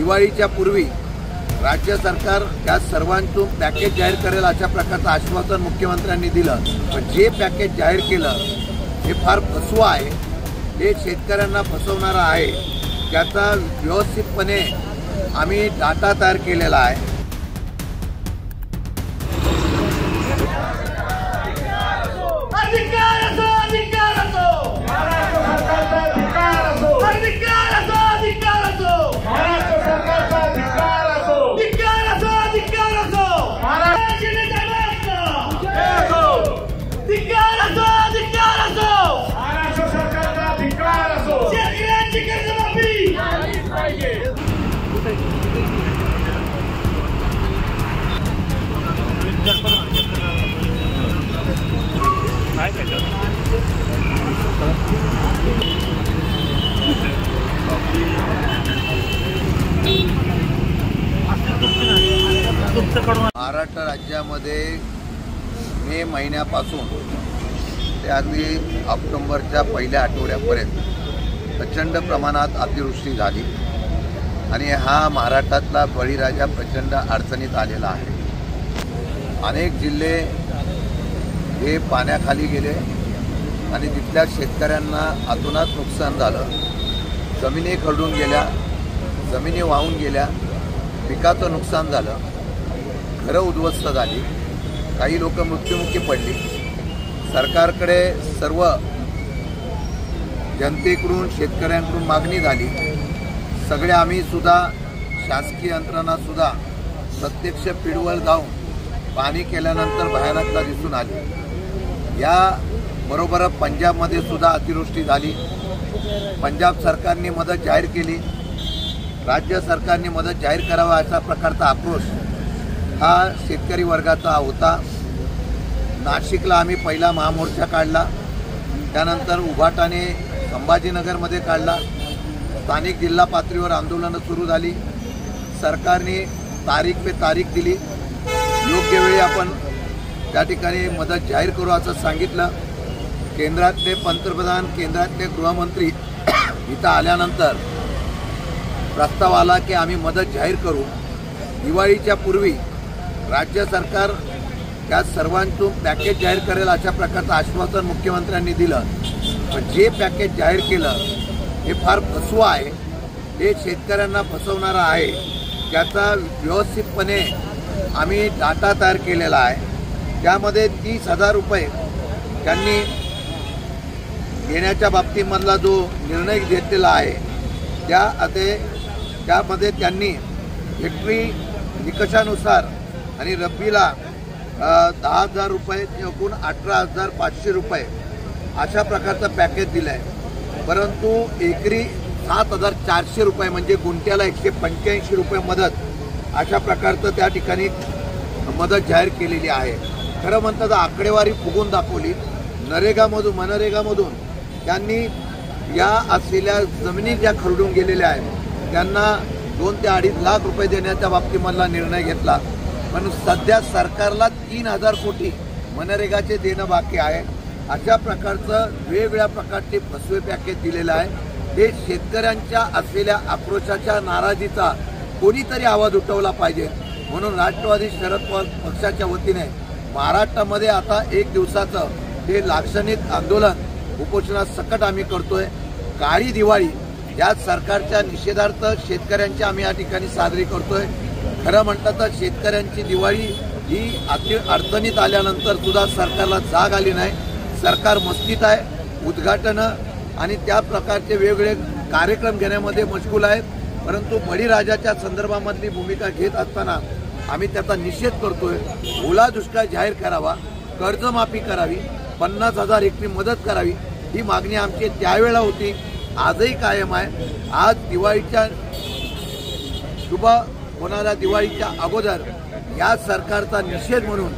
दिवाळीच्या पूर्वी राज्य सरकार त्या सर्वांतून पॅकेज जाहीर करेल अशा प्रकारचं आश्वासन मुख्यमंत्र्यांनी दिलं। पण जे पॅकेज जाहीर केलं हे फार फसवं आहे, हे शेतकऱ्यांना फसवणारं आहे। त्याचा व्यवस्थितपणे आम्ही डाटा तयार केलेला आहे। महाराष्ट्र राज्यामध्ये मे महिन्यापासून ते अगदी ऑक्टोबरच्या पहिल्या आठवड्यापर्यंत प्रचंड प्रमाणात अतिवृष्टी झाली आणि हा महाराष्ट्रातला बळीराजा प्रचंड अडचणीत आलेला आहे। अनेक जिल्हे हे पाण्याखाली गेले आणि तिथल्या शेतकऱ्यांना अतोनात नुकसान झालं। जमिनी खरडून गेल्या, जमिनी वाहून गेल्या, पिकाचं नुकसान झालं, घरं उद्ध्वस्त झाली, काही लोक मृत्युमुखी पडली। सरकारकडे सर्व जनतेकडून शेतकऱ्यांकडून मागणी झाली। सगळे आम्ही सुद्धा शासकीय यंत्रणा सुद्धा प्रत्यक्ष फील्डवर जाऊन पाहणी केल्यानंतर भयानकता दिसून आली। या बरोबर पंजाबमध्ये सुद्धा अतिवृष्टी झाली। पंजाब सरकारने मदत जाहीर केली, राज्य सरकारने मदत जाहीर करावा अशा प्रकारचा आक्रोश हा शेतकरी वर्गाचा होता। नाशिकला आम्ही पहिला महामोर्चा काढला, त्यानंतर उभाटाने संभाजीनगरमध्ये काढला, स्थानिक जिल्हा पातळीवर आंदोलनं सुरू झाली। सरकारने तारीख पे तारीख दिली, योग्य वेळी आपण त्या ठिकाणी मदत जाहीर करू असं सांगितलं। केंद्रातले पंतप्रधान, केंद्रातले गृहमंत्री इथं आल्यानंतर प्रस्ताव आला की आम्ही मदत जाहीर करू। दिवाळीच्या पूर्वी राज्य सरकार त्या सर्वांतून पॅकेज जाहीर करेल अशा प्रकारचं आश्वासन मुख्यमंत्र्यांनी दिलं। पण जे पॅकेज जाहीर केलं हे फार फसवं आहे, हे शेतकऱ्यांना फसवणारं आहे। त्याचा व्यवस्थितपणे आम्ही डाटा तयार केलेला आहे। त्यामध्ये 30,000 रुपये त्यांनी देण्याच्या बाबतीमधला जो निर्णय घेतलेला आहे त्यामध्ये त्यांनी हेक्टरी निकषानुसार आणि रब्बीला 10,000 रुपये एकूण 18,500 रुपये अशा प्रकारचं पॅकेज दिलं आहे। परंतु एकरी 7,400 रुपये म्हणजे गुंठ्याला 185 रुपये मदत अशा प्रकारचं त्या ठिकाणी मदत जाहीर केलेली आहे। खरं म्हणतं तर आकडेवारी फुगून दाखवली। मनरेगामधून त्यांनी या असलेल्या जमिनी ज्या खरडून गेलेल्या आहेत त्यांना 2 ते 2.5 लाख रुपये देण्याच्या बाबतीमधला निर्णय घेतला। पण सध्या सरकारला 3,000 कोटी मनरेगाचे देणं बाकी आहे। अशा प्रकारचं वेगवेगळ्या प्रकारचे फसवे पॅकेज दिलेलं आहे। हे शेतकऱ्यांच्या असलेल्या आक्रोशाच्या, नाराजीचा कोणीतरी आवाज उठवला पाहिजे। म्हणून राष्ट्रवादी शरद पवार पक्षाच्या वतीने महाराष्ट्रामध्ये आता 1 दिवसाचं हे लाक्षणिक आंदोलन उपोषणासकट आम्ही करतोय। काळी दिवाळी या सरकारच्या निषेधार्थ शेतकऱ्यांची आम्ही या ठिकाणी साजरी करतोय। खरं म्हणतात तर शेतकऱ्यांची दिवाळी ही अडचणीत आल्यानंतर सुद्धा सरकारला जाग आली नाही। सरकार मस्तीत आहे, उद्घाटनं आणि त्या प्रकारचे वेगवेगळे कार्यक्रम घेण्यामध्ये मशगूल आहेत। परंतु बळीराजाच्या संदर्भामधली भूमिका घेत असताना आम्ही त्याचा निषेध करतोय। ओला दुष्काळ जाहीर करावा, कर्जमाफी करावी, 50,000 हेक्टरी मदत करावी ही मागणी आमची त्यावेळेला होती, आजही कायम आहे। आज दिवाळीच्या शुभ होणाऱ्या दिवाळीच्या अगोदर या सरकारचा निषेध म्हणून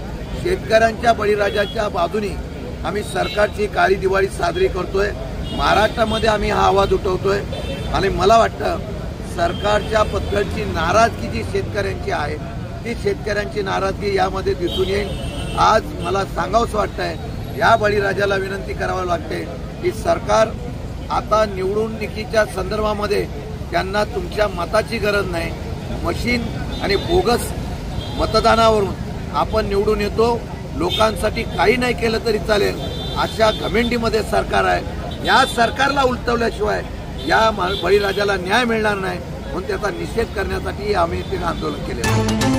शेतकऱ्यांच्या बळीराजाच्या बाजूने आम्ही सरकारची काळी दिवाळी साजरी करतोय। महाराष्ट्रामध्ये आम्ही हा आवाज उठवतोय आणि मला वाटतं सरकारच्या बद्दलची नाराजगी जी शेतकऱ्यांची आहे ती शेतकऱ्यांची नाराजगी यामध्ये दिसून येईल। आज मला सांगावंसं वाटतंय, या बळीराजाला विनंती करावी लागते की सरकार आता निवडणुकीच्या संदर्भामध्ये त्यांना तुमच्या मताची गरज नाही. मशीन आणि बोगस मतदानावरून आपण निवडून येतो, लोकांसाठी काही नाही केलं तरी चालेल अशा घमेंडीमध्ये सरकार आहे. या सरकारला उलटवल्याशिवाय या बळीराजाला न्याय मिळणार नाही. म्हणून त्याचा निषेध करण्यासाठी आम्ही ते आंदोलन केले.